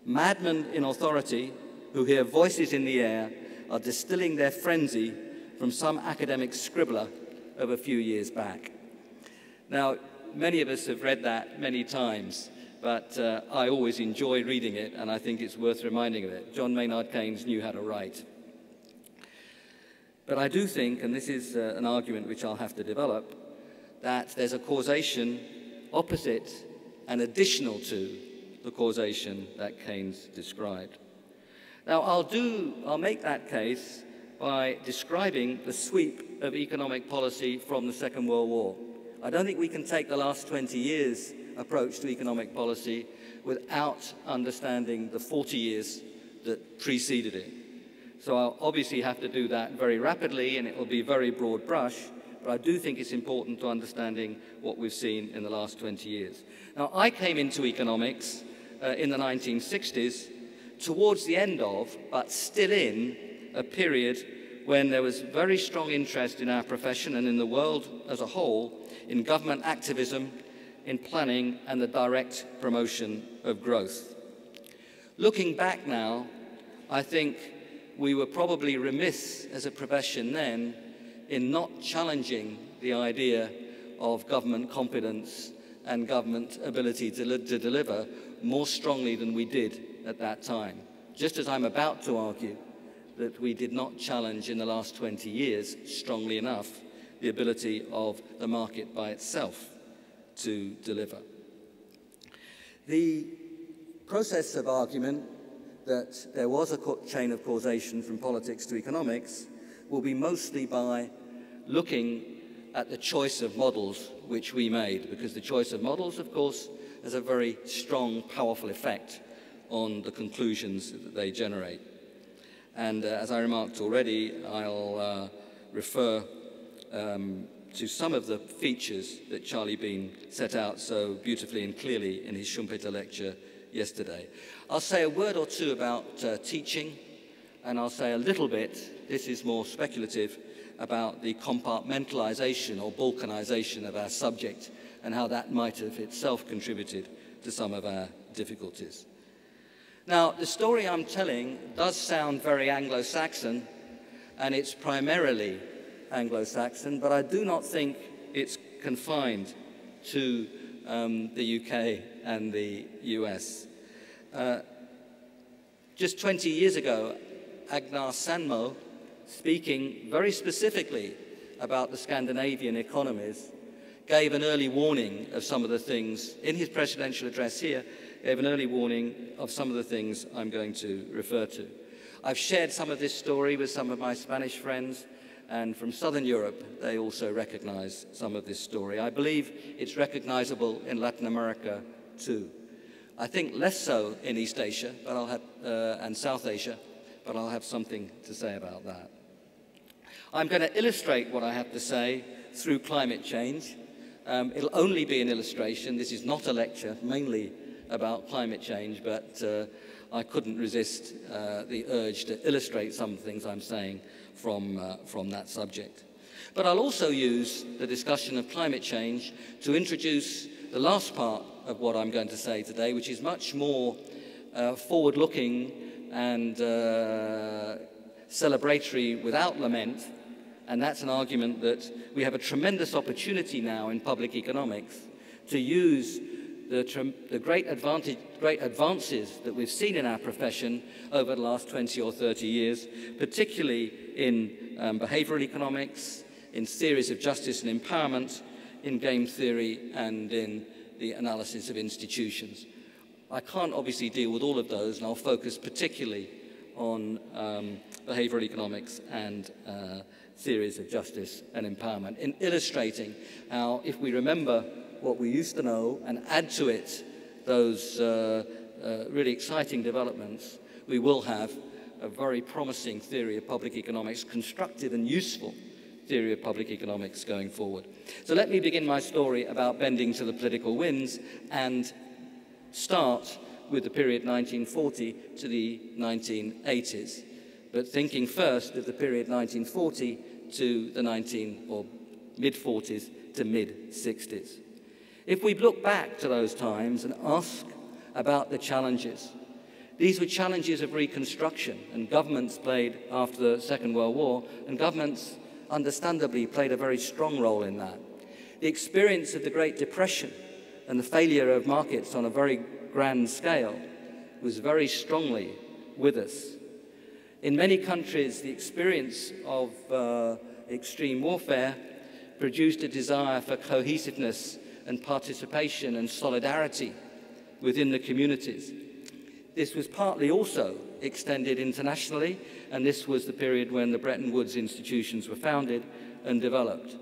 Madmen in authority who hear voices in the air are distilling their frenzy from some academic scribbler of a few years back. Now, many of us have read that many times, but I always enjoy reading it, and I think it's worth reminding of it. John Maynard Keynes knew how to write. But I do think, and this is an argument which I'll have to develop, that there's a causation opposite and additional to the causation that Keynes described. Now, I'll make that case by describing the sweep of economic policy from the Second World War. I don't think we can take the last 20 years' approach to economic policy without understanding the 40 years that preceded it. So I'll obviously have to do that very rapidly, and it will be very broad brush, but I do think it's important to understanding what we've seen in the last 20 years. Now, I came into economics in the 1960s towards the end of, but still in, a period when there was very strong interest in our profession and in the world as a whole in government activism, in planning, and the direct promotion of growth. Looking back now, I think we were probably remiss as a profession then in not challenging the idea of government competence and government ability to deliver more strongly than we did at that time. Just as I'm about to argue that we did not challenge in the last 20 years strongly enough the ability of the market by itself to deliver. The process of argument that there was a chain of causation from politics to economics will be mostly by looking at the choice of models which we made, because the choice of models, of course, has a very strong, powerful effect on the conclusions that they generate. And as I remarked already, I'll refer to some of the features that Charlie Bean set out so beautifully and clearly in his Schumpeter lecture yesterday. I'll say a word or two about teaching, and I'll say a little bit, this is more speculative, about the compartmentalization or balkanization of our subject and how that might have itself contributed to some of our difficulties. Now, the story I'm telling does sound very Anglo-Saxon, and it's primarily Anglo-Saxon, but I do not think it's confined to the UK and the US. Just 20 years ago, Agnar Sandmo, speaking very specifically about the Scandinavian economies, gave an early warning of some of the things, in his presidential address here, gave an early warning of some of the things I'm going to refer to. I've shared some of this story with some of my Spanish friends, and from Southern Europe, they also recognize some of this story. I believe it's recognizable in Latin America too. I think less so in East Asia, but I'll have, and South Asia, but I'll have something to say about that. I'm going to illustrate what I have to say through climate change. It'll only be an illustration. This is not a lecture, mainly about climate change, but I couldn't resist the urge to illustrate some of the things I'm saying from that subject. But I'll also use the discussion of climate change to introduce the last part of what I'm going to say today, which is much more forward-looking and celebratory without lament, and that's an argument that we have a tremendous opportunity now in public economics to use the great advances that we've seen in our profession over the last 20 or 30 years, particularly in behavioral economics, in theories of justice and empowerment, in game theory, and in the analysis of institutions. I can't obviously deal with all of those, and I'll focus particularly on behavioral economics and theories of justice and empowerment, in illustrating how, if we remember what we used to know and add to it those really exciting developments, we will have a very promising theory of public economics, constructive and useful theory of public economics going forward. So let me begin my story about bending to the political winds and start with the period 1940 to the 1980s, but thinking first of the period 1940 to the mid-40s to mid-60s. If we look back to those times and ask about the challenges, These were challenges of reconstruction, and governments played, after the Second World War, and governments understandably played a very strong role in that. The experience of the Great Depression and the failure of markets on a very grand scale was very strongly with us. In many countries, the experience of extreme warfare produced a desire for cohesiveness and participation and solidarity within the communities. This was partly also extended internationally, and this was the period when the Bretton Woods institutions were founded and developed.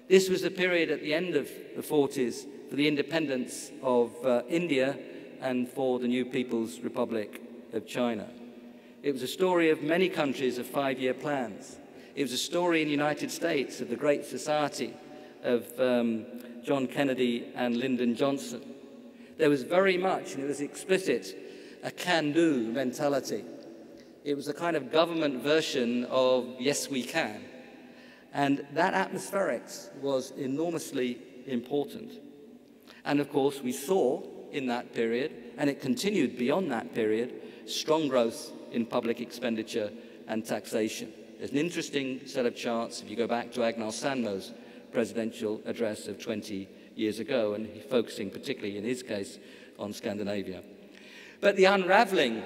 This was the period at the end of the 40s for the independence of India and for the new People's Republic of China. It was a story of many countries of 5-year plans. It was a story in the United States of the Great Society of John Kennedy and Lyndon Johnson. There was very much, and it was explicit, a can-do mentality. It was a kind of government version of yes, we can. And that atmospherics was enormously important. And of course, we saw in that period, and it continued beyond that period, strong growth in public expenditure and taxation. There's an interesting set of charts if you go back to Agnel Sandmo's presidential address of 20 years ago, and focusing particularly in his case on Scandinavia. But the unraveling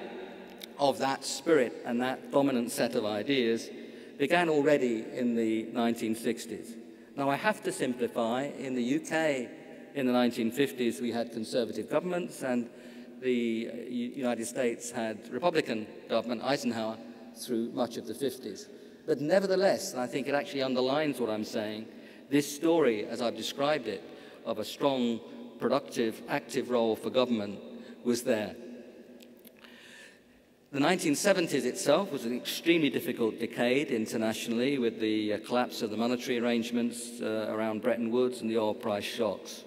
of that spirit and that dominant set of ideas began already in the 1960s. Now, I have to simplify. In the UK, in the 1950s, we had conservative governments, and the United States had Republican government, Eisenhower, through much of the 50s. But nevertheless, and I think it actually underlines what I'm saying, this story, as I've described it, of a strong, productive, active role for government was there. The 1970s itself was an extremely difficult decade internationally, with the collapse of the monetary arrangements around Bretton Woods and the oil price shocks.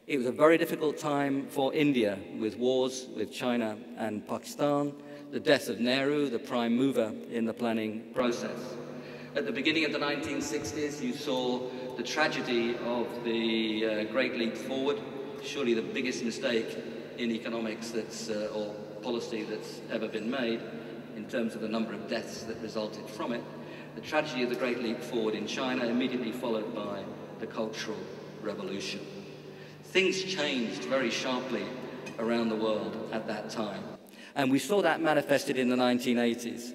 It was a very difficult time for India, with wars with China and Pakistan, the death of Nehru, the prime mover in the planning process. At the beginning of the 1960s, you saw the tragedy of the Great Leap Forward, surely the biggest mistake in economics or policy that's ever been made in terms of the number of deaths that resulted from it. The tragedy of the Great Leap Forward in China, immediately followed by the Cultural Revolution. Things changed very sharply around the world at that time. And we saw that manifested in the 1980s.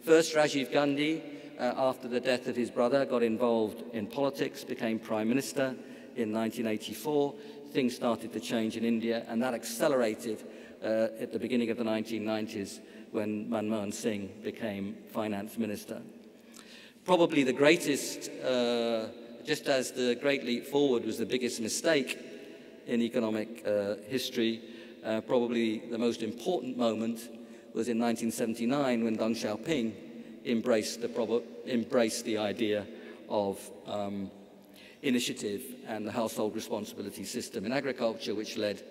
First, Rajiv Gandhi, after the death of his brother, got involved in politics, became Prime Minister in 1984. Things started to change in India, and that accelerated at the beginning of the 1990s when Manmohan Singh became Finance Minister. Probably the greatest, just as the Great Leap Forward was the biggest mistake in economic history, probably the most important moment was in 1979 when Deng Xiaoping embraced the idea of initiative and the household responsibility system in agriculture, which led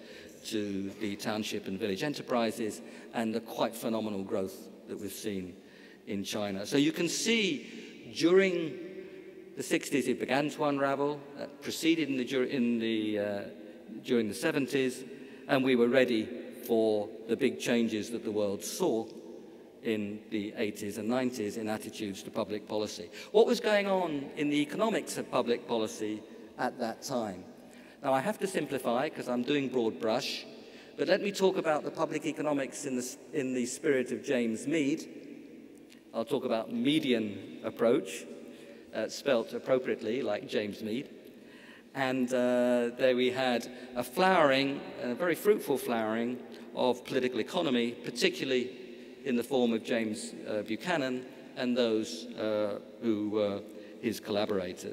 to the township and village enterprises and the quite phenomenal growth that we've seen in China. So you can see during the 60s it began to unravel, proceeded during the 70s, and we were ready for the big changes that the world saw in the 80s and 90s in attitudes to public policy. What was going on in the economics of public policy at that time? Now, I have to simplify because I'm doing broad brush, but let me talk about the public economics in the spirit of James Mead. I'll talk about median approach, spelt appropriately like James Mead. And there we had a flowering, a very fruitful flowering of political economy, particularly in the form of James Buchanan and those who were his collaborators.